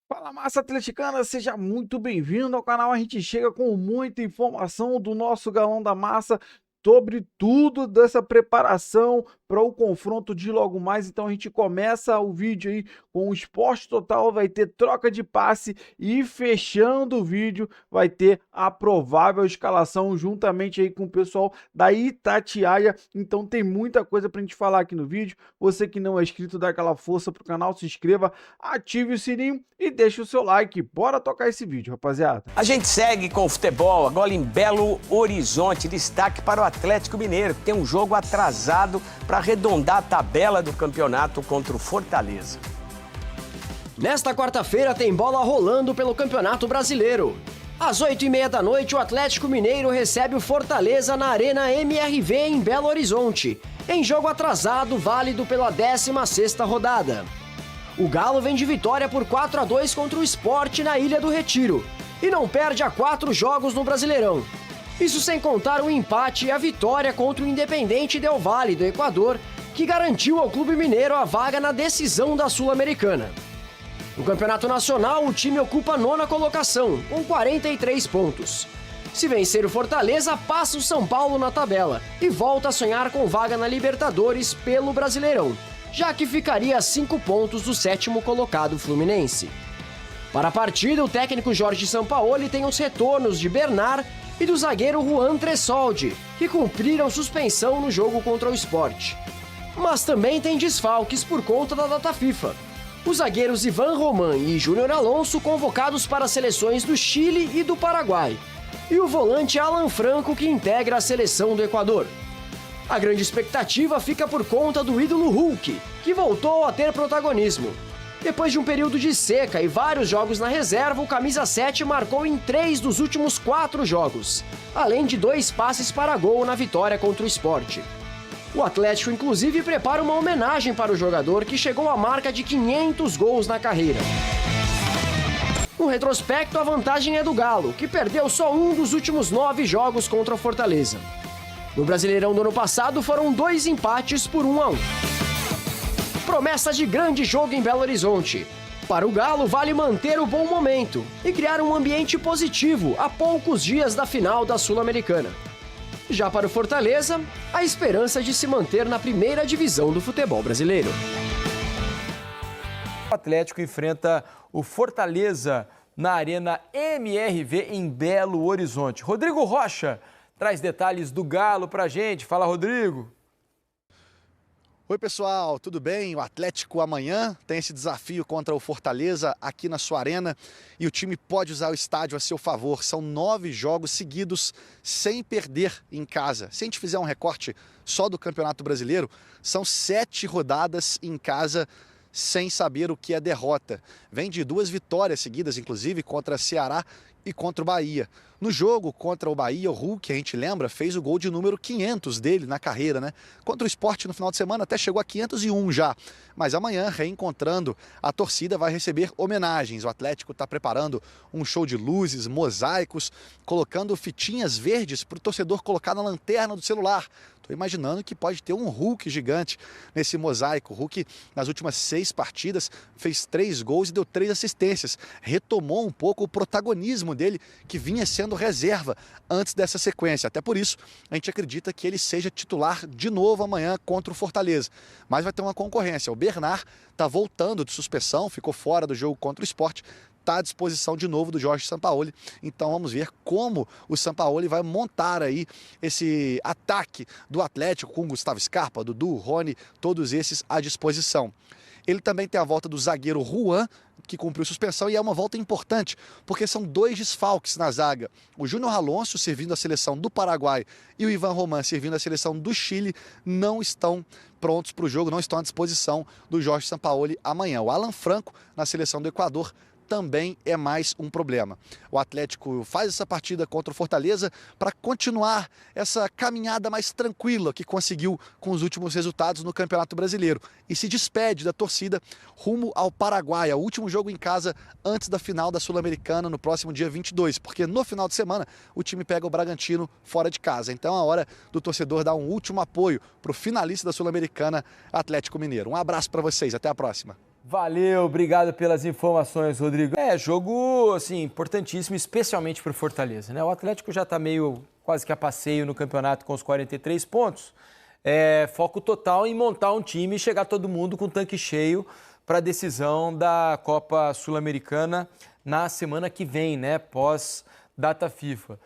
Fala, massa atleticana, seja muito bem-vindo ao canal. A gente chega com muita informação do nosso Galão da Massa sobre tudo dessa preparação para o confronto de logo mais. Então a gente começa o vídeo aí com o Esporte Total, vai ter troca de passe e fechando o vídeo vai ter a provável escalação juntamente aí com o pessoal da Itatiaia. Então tem muita coisa para a gente falar aqui no vídeo. Você que não é inscrito, dá aquela força pro canal, se inscreva, ative o sininho e deixe o seu like. Bora tocar esse vídeo, rapaziada. A gente segue com o futebol, agora em Belo Horizonte. Destaque para o Atlético Mineiro, que tem um jogo atrasado para arredondar a tabela do campeonato contra o Fortaleza. Nesta quarta-feira tem bola rolando pelo Campeonato Brasileiro. Às 8h30 da noite, o Atlético Mineiro recebe o Fortaleza na Arena MRV em Belo Horizonte, em jogo atrasado válido pela 16ª rodada. O Galo vem de vitória por 4-2 contra o Sport na Ilha do Retiro e não perde há 4 jogos no Brasileirão. Isso sem contar o empate e a vitória contra o Independente Del Valle do Equador, que garantiu ao Clube Mineiro a vaga na decisão da Sul-Americana. No Campeonato Nacional, o time ocupa a 9ª colocação, com 43 pontos. Se vencer o Fortaleza, passa o São Paulo na tabela e volta a sonhar com vaga na Libertadores pelo Brasileirão, já que ficaria a 5 pontos do 7º colocado Fluminense. Para a partida, o técnico Jorge Sampaoli tem os retornos de Bernard e do zagueiro Juan Tressoldi, que cumpriram suspensão no jogo contra o Sport. Mas também tem desfalques por conta da data FIFA. Os zagueiros Ivan Roman e Júnior Alonso convocados para as seleções do Chile e do Paraguai, e o volante Alan Franco, que integra a seleção do Equador. A grande expectativa fica por conta do ídolo Hulk, que voltou a ter protagonismo. Depois de um período de seca e vários jogos na reserva, o camisa 7 marcou em 3 dos últimos 4 jogos, além de 2 passes para gol na vitória contra o Sport. O Atlético, inclusive, prepara uma homenagem para o jogador que chegou à marca de 500 gols na carreira. No retrospecto, a vantagem é do Galo, que perdeu só um dos últimos 9 jogos contra o Fortaleza. No Brasileirão do ano passado, foram 2 empates por 1-1. Promessa de grande jogo em Belo Horizonte. Para o Galo, vale manter o bom momento e criar um ambiente positivo a poucos dias da final da Sul-Americana. Já para o Fortaleza, a esperança de se manter na primeira divisão do futebol brasileiro. O Atlético enfrenta o Fortaleza na Arena MRV em Belo Horizonte. Rodrigo Rocha traz detalhes do Galo pra gente. Fala, Rodrigo. Oi pessoal, tudo bem? O Atlético amanhã tem esse desafio contra o Fortaleza aqui na sua arena e o time pode usar o estádio a seu favor. São 9 jogos seguidos sem perder em casa. Se a gente fizer um recorte só do Campeonato Brasileiro, são 7 rodadas em casa sem saber o que é derrota. Vem de 2 vitórias seguidas, inclusive, contra Ceará e contra o Bahia. No jogo contra o Bahia, o Hulk, a gente lembra, fez o gol de número 500 dele na carreira, né? Contra o Sport no final de semana até chegou a 501 já. Mas amanhã, reencontrando, a torcida vai receber homenagens. O Atlético está preparando um show de luzes, mosaicos, colocando fitinhas verdes para o torcedor colocar na lanterna do celular. Estou imaginando que pode ter um Hulk gigante nesse mosaico. O Hulk, nas últimas 6 partidas, fez 3 gols e deu 3 assistências. Retomou um pouco o protagonismo dele, que vinha sendo reserva antes dessa sequência. Até por isso, a gente acredita que ele seja titular de novo amanhã contra o Fortaleza. Mas vai ter uma concorrência. O Bernard está voltando de suspensão, ficou fora do jogo contra o Sport. Está à disposição de novo do Jorge Sampaoli. Então vamos ver como o Sampaoli vai montar aí esse ataque do Atlético com Gustavo Scarpa, Dudu, Rony, todos esses à disposição. Ele também tem a volta do zagueiro Juan, que cumpriu suspensão, e é uma volta importante, porque são 2 desfalques na zaga. O Júnior Alonso, servindo a seleção do Paraguai, e o Ivan Roman, servindo a seleção do Chile, não estão prontos para o jogo, não estão à disposição do Jorge Sampaoli amanhã. O Alan Franco, na seleção do Equador, também é mais um problema. O Atlético faz essa partida contra o Fortaleza para continuar essa caminhada mais tranquila que conseguiu com os últimos resultados no Campeonato Brasileiro e se despede da torcida rumo ao Paraguai, ao último jogo em casa antes da final da Sul-Americana no próximo dia 22, porque no final de semana o time pega o Bragantino fora de casa. Então é a hora do torcedor dar um último apoio para o finalista da Sul-Americana, Atlético Mineiro. Um abraço para vocês, até a próxima. Valeu, obrigado pelas informações, Rodrigo. Jogo, assim, importantíssimo, especialmente para o Fortaleza, né? O Atlético já está meio quase que a passeio no campeonato com os 43 pontos. Foco total em montar um time e chegar todo mundo com o tanque cheio para a decisão da Copa Sul-Americana na semana que vem, né? Pós-data FIFA.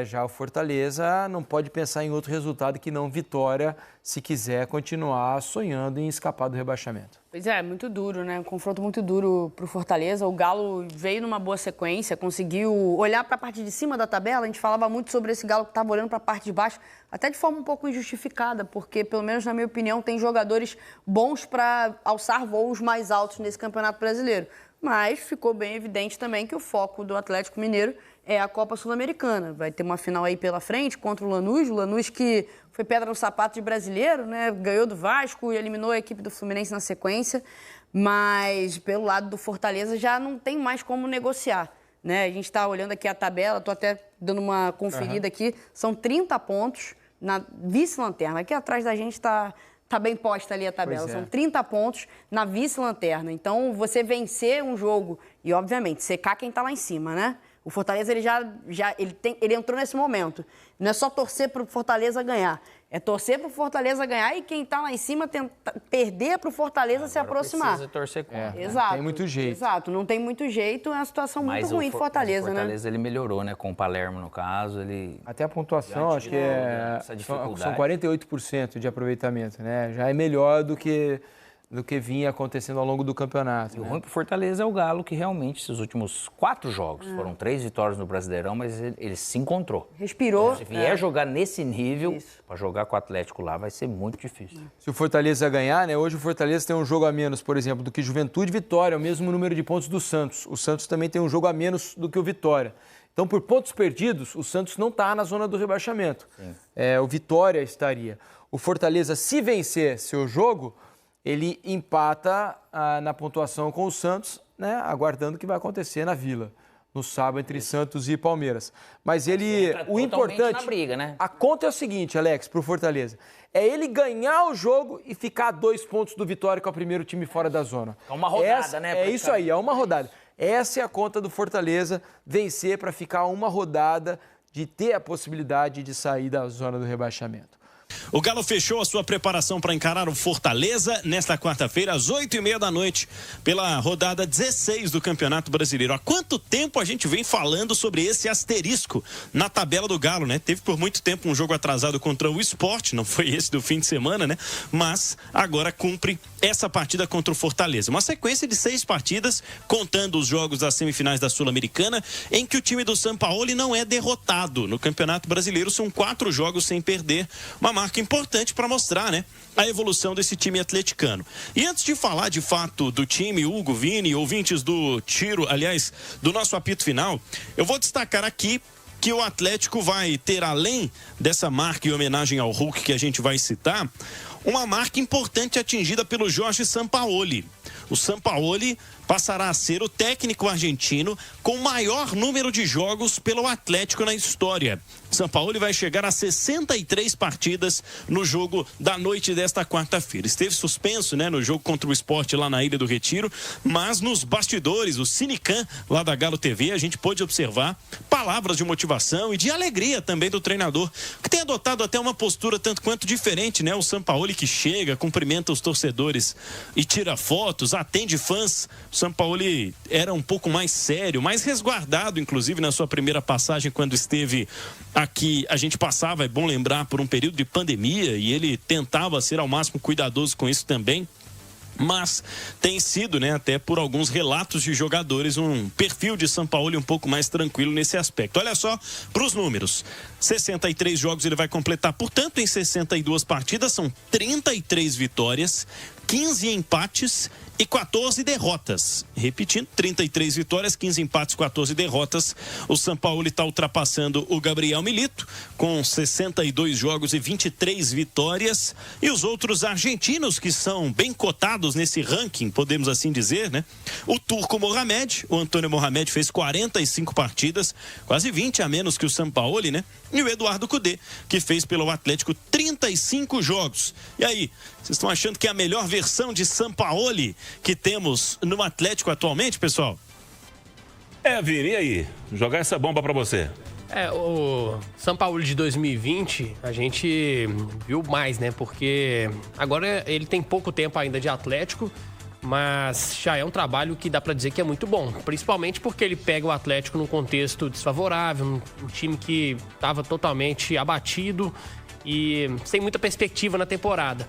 Já o Fortaleza não pode pensar em outro resultado que não vitória se quiser continuar sonhando em escapar do rebaixamento. Pois é, muito duro, né? Um confronto muito duro para o Fortaleza. O Galo veio numa boa sequência, conseguiu olhar para a parte de cima da tabela. A gente falava muito sobre esse Galo que estava olhando para a parte de baixo, até de forma um pouco injustificada, porque, pelo menos na minha opinião, tem jogadores bons para alçar voos mais altos nesse Campeonato Brasileiro. Mas ficou bem evidente também que o foco do Atlético Mineiro é a Copa Sul-Americana. Vai ter uma final aí pela frente contra o Lanús que foi pedra no sapato de brasileiro, né? Ganhou do Vasco e eliminou a equipe do Fluminense na sequência. Mas pelo lado do Fortaleza já não tem mais como negociar, né? A gente está olhando aqui a tabela, estou até dando uma conferida aqui. São 30 pontos na vice-lanterna. Aqui atrás da gente está bem posta ali a tabela. São 30 pontos na vice-lanterna. Então, você vencer um jogo e, obviamente, secar quem está lá em cima, né? O Fortaleza, ele entrou nesse momento. Não é só torcer para o Fortaleza ganhar. É torcer para o Fortaleza ganhar e quem está lá em cima perder para o Fortaleza se aproximar. Precisa torcer contra. Exato. Tem muito jeito. Exato. Não tem muito jeito. É uma situação muito ruim do Fortaleza, né? O Fortaleza, ele melhorou, né? Com o Palermo, no caso, ele... Até a pontuação, acho que são 48% de aproveitamento, né? Já é melhor do que vinha acontecendo ao longo do campeonato. E o ruim pro Fortaleza é o Galo, que realmente, esses últimos 4 jogos, foram 3 vitórias no Brasileirão, mas ele se encontrou. Respirou. Se vier jogar nesse nível, para jogar com o Atlético lá, vai ser muito difícil. Se o Fortaleza ganhar, né? Hoje o Fortaleza tem um jogo a menos, por exemplo, do que Juventude e Vitória, o mesmo número de pontos do Santos. O Santos também tem um jogo a menos do que o Vitória. Então, por pontos perdidos, o Santos não está na zona do rebaixamento. O Vitória estaria. O Fortaleza, se vencer seu jogo, ele empata na pontuação com o Santos, né, aguardando o que vai acontecer na Vila, no sábado, entre Santos e Palmeiras. Mas o importante, na briga, né? A conta é o seguinte, Alex, para o Fortaleza, é ele ganhar o jogo e ficar a 2 pontos do Vitória, que é o primeiro time fora da zona. É uma rodada, né? É isso aí, é uma rodada. Essa é a conta do Fortaleza, vencer para ficar uma rodada de ter a possibilidade de sair da zona do rebaixamento. O Galo fechou a sua preparação para encarar o Fortaleza nesta quarta-feira, às 20h30 pela rodada 16 do Campeonato Brasileiro. Há quanto tempo a gente vem falando sobre esse asterisco na tabela do Galo, né? Teve por muito tempo um jogo atrasado contra o Sport, não foi esse do fim de semana, né? Mas agora cumpre essa partida contra o Fortaleza. Uma sequência de 6 partidas, contando os jogos das semifinais da Sul-Americana, em que o time do Sampaoli não é derrotado. No Campeonato Brasileiro são 4 jogos sem perder, uma marca importante para mostrar, né, a evolução desse time atleticano. E antes de falar de fato do time, Hugo, Vini, ouvintes do Tiro, aliás, do nosso apito final, eu vou destacar aqui que o Atlético vai ter, além dessa marca em homenagem ao Hulk que a gente vai citar, uma marca importante atingida pelo Jorge Sampaoli. O Sampaoli passará a ser o técnico argentino com o maior número de jogos pelo Atlético na história. Sampaoli vai chegar a 63 partidas no jogo da noite desta quarta-feira. Esteve suspenso, né, no jogo contra o Sport lá na Ilha do Retiro, mas nos bastidores, o Cinecan lá da Galo TV, a gente pôde observar palavras de motivação e de alegria também do treinador, que tem adotado até uma postura tanto quanto diferente, né? O Sampaoli que chega, cumprimenta os torcedores e tira fotos, atende fãs. O Sampaoli era um pouco mais sério, mais resguardado, inclusive na sua primeira passagem quando esteve aqui. A gente passava, é bom lembrar, por um período de pandemia e ele tentava ser ao máximo cuidadoso com isso também. Mas tem sido, né, até por alguns relatos de jogadores, um perfil de Sampaoli um pouco mais tranquilo nesse aspecto. Olha só para os números. 63 jogos ele vai completar, portanto, em 62 partidas, são 33 vitórias, 15 empates e 14 derrotas. Repetindo, 33 vitórias, 15 empates, 14 derrotas. O Sampaoli está ultrapassando o Gabriel Milito, com 62 jogos e 23 vitórias. E os outros argentinos que são bem cotados nesse ranking, podemos assim dizer, né? O Turco Mohamed, o Antônio Mohamed fez 45 partidas, quase 20 a menos que o Sampaoli, né? E o Eduardo Cudê, que fez pelo Atlético 35 jogos. E aí, vocês estão achando que é a melhor versão de Sampaoli que temos no Atlético atualmente, pessoal? Vini, e aí? Jogar essa bomba pra você. O São Paulo de 2020, a gente viu mais, né? Porque agora ele tem pouco tempo ainda de Atlético, mas já é um trabalho que dá pra dizer que é muito bom. Principalmente porque ele pega o Atlético num contexto desfavorável, um time que estava totalmente abatido e sem muita perspectiva na temporada.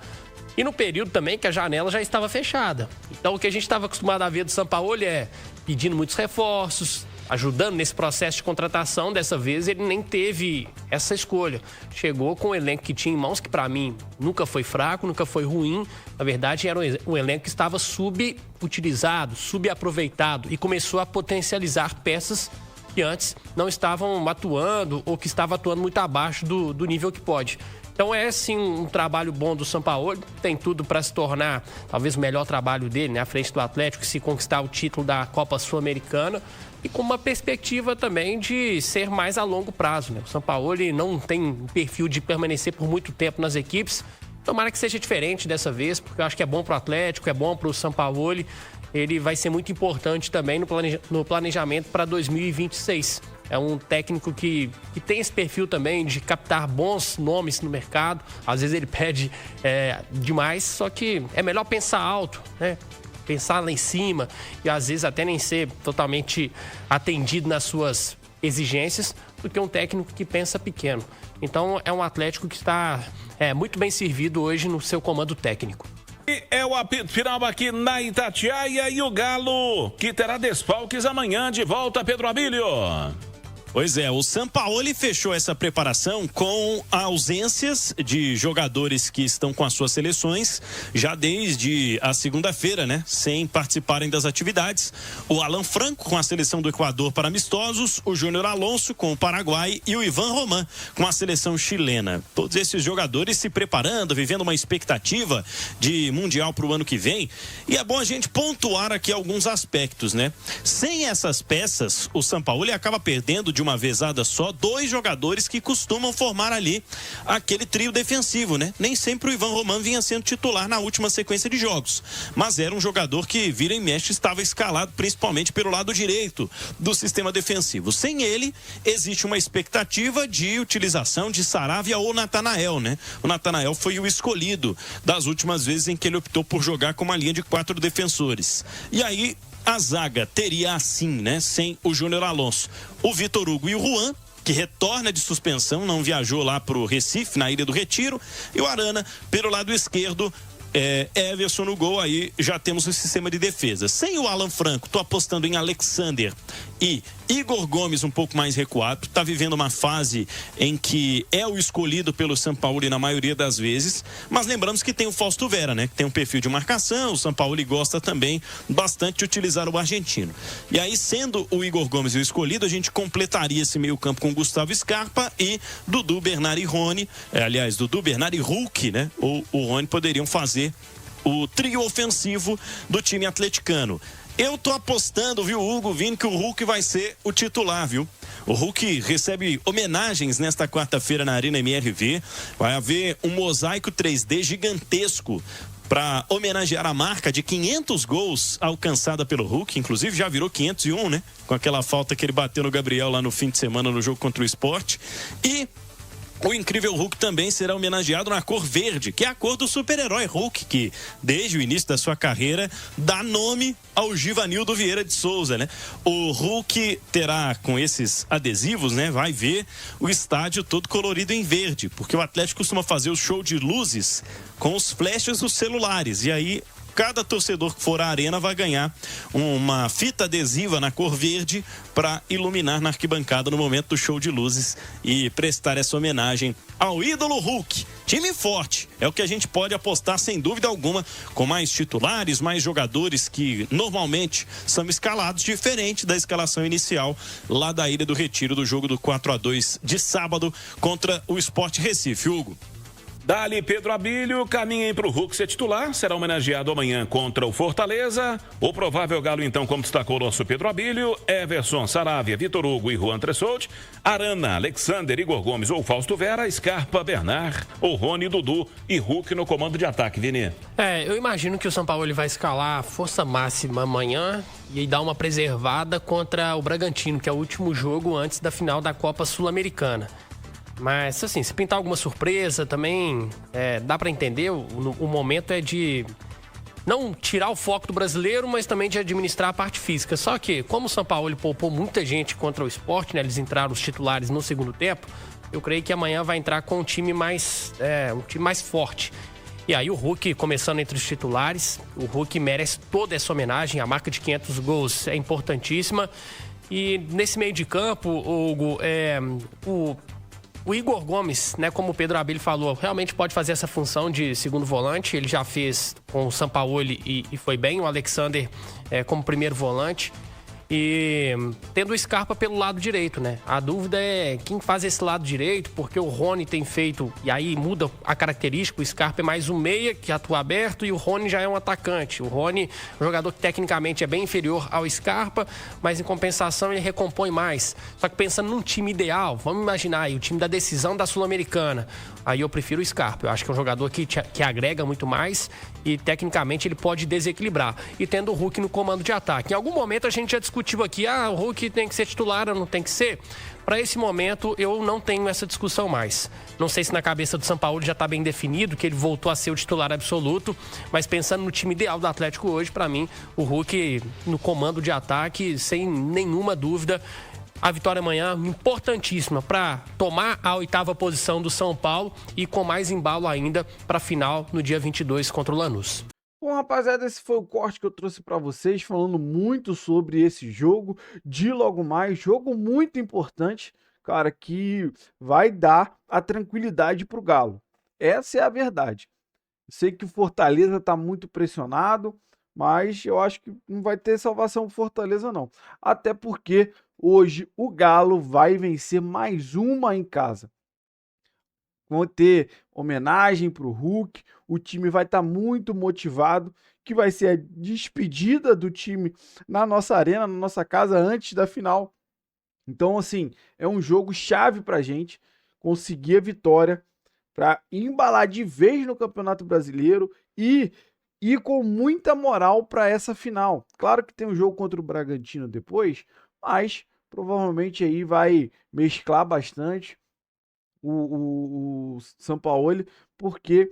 E no período também que a janela já estava fechada. Então o que a gente estava acostumado a ver do São Paulo é pedindo muitos reforços, ajudando nesse processo de contratação. Dessa vez ele nem teve essa escolha. Chegou com um elenco que tinha em mãos, que para mim nunca foi fraco, nunca foi ruim. Na verdade era um elenco que estava subutilizado, subaproveitado e começou a potencializar peças que antes não estavam atuando ou que estavam atuando muito abaixo do nível que pode. Então é sim um trabalho bom do Sampaoli, tem tudo para se tornar talvez o melhor trabalho dele, né, à frente do Atlético, se conquistar o título da Copa Sul-Americana e com uma perspectiva também de ser mais a longo prazo, né? O Sampaoli não tem perfil de permanecer por muito tempo nas equipes, tomara que seja diferente dessa vez, porque eu acho que é bom para o Atlético, é bom para o Sampaoli, ele vai ser muito importante também no planejamento para 2026. É um técnico que tem esse perfil também de captar bons nomes no mercado. Às vezes ele pede demais, só que é melhor pensar alto, né? Pensar lá em cima e às vezes até nem ser totalmente atendido nas suas exigências do que um técnico que pensa pequeno. Então é um Atlético que está muito bem servido hoje no seu comando técnico. E é o apito final aqui na Itatiaia e o Galo, que terá desfalques amanhã de volta, Pedro Abílio. Pois é, o Sampaoli fechou essa preparação com ausências de jogadores que estão com as suas seleções já desde a segunda-feira, né? Sem participarem das atividades. O Alan Franco com a seleção do Equador para amistosos, o Júnior Alonso com o Paraguai e o Ivan Roman com a seleção chilena. Todos esses jogadores se preparando, vivendo uma expectativa de Mundial para o ano que vem. E é bom a gente pontuar aqui alguns aspectos, né? Sem essas peças, o Sampaoli acaba perdendo de uma vezada só 2 jogadores que costumam formar ali aquele trio defensivo, né? Nem sempre o Ivan Roman vinha sendo titular na última sequência de jogos, mas era um jogador que vira e mexe estava escalado principalmente pelo lado direito do sistema defensivo. Sem ele, existe uma expectativa de utilização de Saravia ou Natanael, né? O Natanael foi o escolhido das últimas vezes em que ele optou por jogar com uma linha de 4 defensores. E aí a zaga teria assim, né? Sem o Júnior Alonso, o Vitor Hugo e o Juan, que retorna de suspensão, não viajou lá pro Recife, na Ilha do Retiro, e o Arana pelo lado esquerdo. Everson no gol, aí já temos o sistema de defesa. Sem o Alan Franco, tô apostando em Alexander e Igor Gomes um pouco mais recuado, tá vivendo uma fase em que é o escolhido pelo Sampaoli na maioria das vezes, mas lembramos que tem o Fausto Vera, né, que tem um perfil de marcação, o Sampaoli gosta também bastante de utilizar o argentino. E aí, sendo o Igor Gomes o escolhido, a gente completaria esse meio campo com Gustavo Scarpa e Dudu, Bernard e Rony, aliás, Dudu, Bernard e Hulk, né, ou o Rony poderiam fazer o trio ofensivo do time atleticano. Eu tô apostando, viu, Hugo, Vini, que o Hulk vai ser o titular, viu? O Hulk recebe homenagens nesta quarta-feira na Arena MRV. Vai haver um mosaico 3D gigantesco para homenagear a marca de 500 gols alcançada pelo Hulk. Inclusive já virou 501, né? Com aquela falta que ele bateu no Gabriel lá no fim de semana no jogo contra o Sport. E o incrível Hulk também será homenageado na cor verde, que é a cor do super-herói Hulk, que desde o início da sua carreira dá nome ao Givanildo Vieira de Souza, né? O Hulk terá com esses adesivos, né? Vai ver o estádio todo colorido em verde, porque o Atlético costuma fazer o show de luzes com os flashes dos celulares, e aí cada torcedor que for à arena vai ganhar uma fita adesiva na cor verde para iluminar na arquibancada no momento do show de luzes e prestar essa homenagem ao ídolo Hulk. Time forte, é o que a gente pode apostar sem dúvida alguma, com mais titulares, mais jogadores que normalmente são escalados, diferente da escalação inicial lá da Ilha do Retiro do jogo do 4-2 de sábado contra o Sport Recife. Hugo. Dali Pedro Abílio, caminhem para o Hulk ser titular, será homenageado amanhã contra o Fortaleza. O provável Galo, então, como destacou o nosso Pedro Abílio, Everson, Saravia, Vitor Hugo e Juan Tressoldi, Arana, Alexander, Igor Gomes ou Fausto Vera, Scarpa, Bernard, ou Rony, Dudu e Hulk no comando de ataque, Vini. Eu imagino que o São Paulo ele vai escalar a força máxima amanhã e dar uma preservada contra o Bragantino, que é o último jogo antes da final da Copa Sul-Americana. Mas, assim, se pintar alguma surpresa também, dá para entender. O momento é de não tirar o foco do brasileiro, mas também de administrar a parte física. Só que, como o São Paulo poupou muita gente contra o Sport, né? Eles entraram os titulares no segundo tempo. Eu creio que amanhã vai entrar com um time mais forte. E aí o Hulk, começando entre os titulares, o Hulk merece toda essa homenagem. A marca de 500 gols é importantíssima. E nesse meio de campo, Hugo, o Igor Gomes, né, como o Pedro Abílio falou, realmente pode fazer essa função de segundo volante. Ele já fez com o Sampaoli e foi bem. O Alexander como primeiro volante. E tendo o Scarpa pelo lado direito, né? A dúvida é quem faz esse lado direito, porque o Rony tem feito, e aí muda a característica, o Scarpa é mais um meia que atua aberto e o Rony já é um atacante. O Rony, um jogador que tecnicamente é bem inferior ao Scarpa, mas em compensação ele recompõe mais. Só que pensando num time ideal, vamos imaginar aí o time da decisão da Sul-Americana, aí eu prefiro o Scarpa. Eu acho que é um jogador que agrega muito mais e tecnicamente ele pode desequilibrar. E tendo o Hulk no comando de ataque. Em algum momento a gente já discutiu aqui, o Hulk tem que ser titular ou não tem que ser? Para esse momento, eu não tenho essa discussão mais. Não sei se na cabeça do Sampaoli já está bem definido, que ele voltou a ser o titular absoluto, mas pensando no time ideal do Atlético hoje, para mim, o Hulk no comando de ataque, sem nenhuma dúvida. A vitória amanhã, importantíssima para tomar a 8ª posição do São Paulo e com mais embalo ainda para a final no dia 22 contra o Lanús. Bom, rapaziada, esse foi o corte que eu trouxe para vocês, falando muito sobre esse jogo de logo mais, jogo muito importante, cara, que vai dar a tranquilidade pro Galo. Essa é a verdade. Sei que o Fortaleza tá muito pressionado, mas eu acho que não vai ter salvação pro Fortaleza não. Até porque hoje o Galo vai vencer mais uma em casa. Vão ter homenagem para o Hulk, o time vai estar muito motivado, que vai ser a despedida do time na nossa arena, na nossa casa, antes da final. Então, assim, é um jogo chave para a gente conseguir a vitória, para embalar de vez no Campeonato Brasileiro e ir com muita moral para essa final. Claro que tem um jogo contra o Bragantino depois, mas provavelmente aí vai mesclar bastante o Sampaoli, porque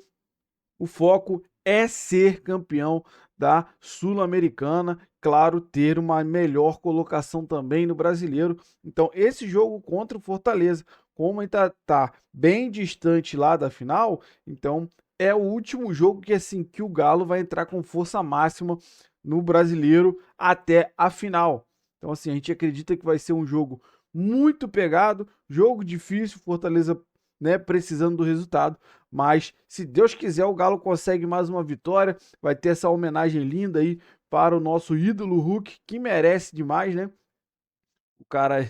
o foco é ser campeão da Sul-Americana, claro, ter uma melhor colocação também no Brasileiro. Então esse jogo contra o Fortaleza, como ainda tá bem distante lá da final, então é o último jogo que assim que o Galo vai entrar com força máxima no Brasileiro até a final. Então assim, a gente acredita que vai ser um jogo muito pegado, jogo difícil, Fortaleza, né, precisando do resultado, mas se Deus quiser o Galo consegue mais uma vitória, vai ter essa homenagem linda aí para o nosso ídolo Hulk, que merece demais, né? O cara,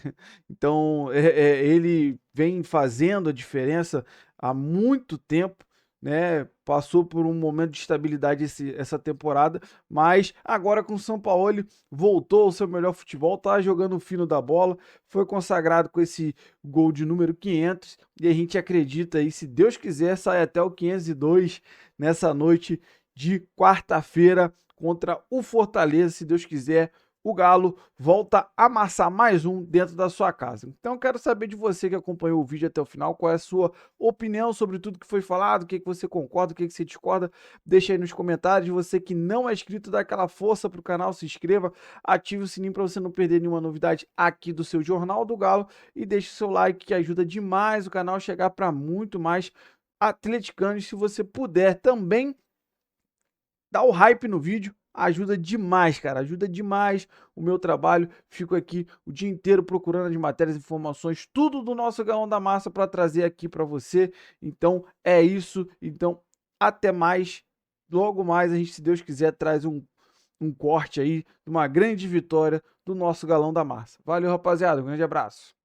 então, ele vem fazendo a diferença há muito tempo, né? Passou por um momento de estabilidade essa temporada, mas agora com o Sampaoli voltou ao seu melhor futebol, tá jogando o fino da bola, foi consagrado com esse gol de número 500 e a gente acredita aí, se Deus quiser, sai até o 502 nessa noite de quarta-feira contra o Fortaleza, se Deus quiser. O Galo volta a amassar mais um dentro da sua casa. Então eu quero saber de você que acompanhou o vídeo até o final, qual é a sua opinião sobre tudo que foi falado, o que você concorda, o que você discorda, deixa aí nos comentários. Você que não é inscrito, dá aquela força pro canal, se inscreva, ative o sininho para você não perder nenhuma novidade aqui do seu Jornal do Galo e deixe o seu like que ajuda demais o canal a chegar para muito mais atleticanos. Se você puder também, dá o hype no vídeo. Ajuda demais, cara, ajuda demais o meu trabalho. Fico aqui o dia inteiro procurando as matérias, informações, tudo do nosso Galão da Massa para trazer aqui para você. Então é isso. Então até mais. Logo mais a gente, se Deus quiser, traz um corte aí de uma grande vitória do nosso Galão da Massa. Valeu, rapaziada. Um grande abraço.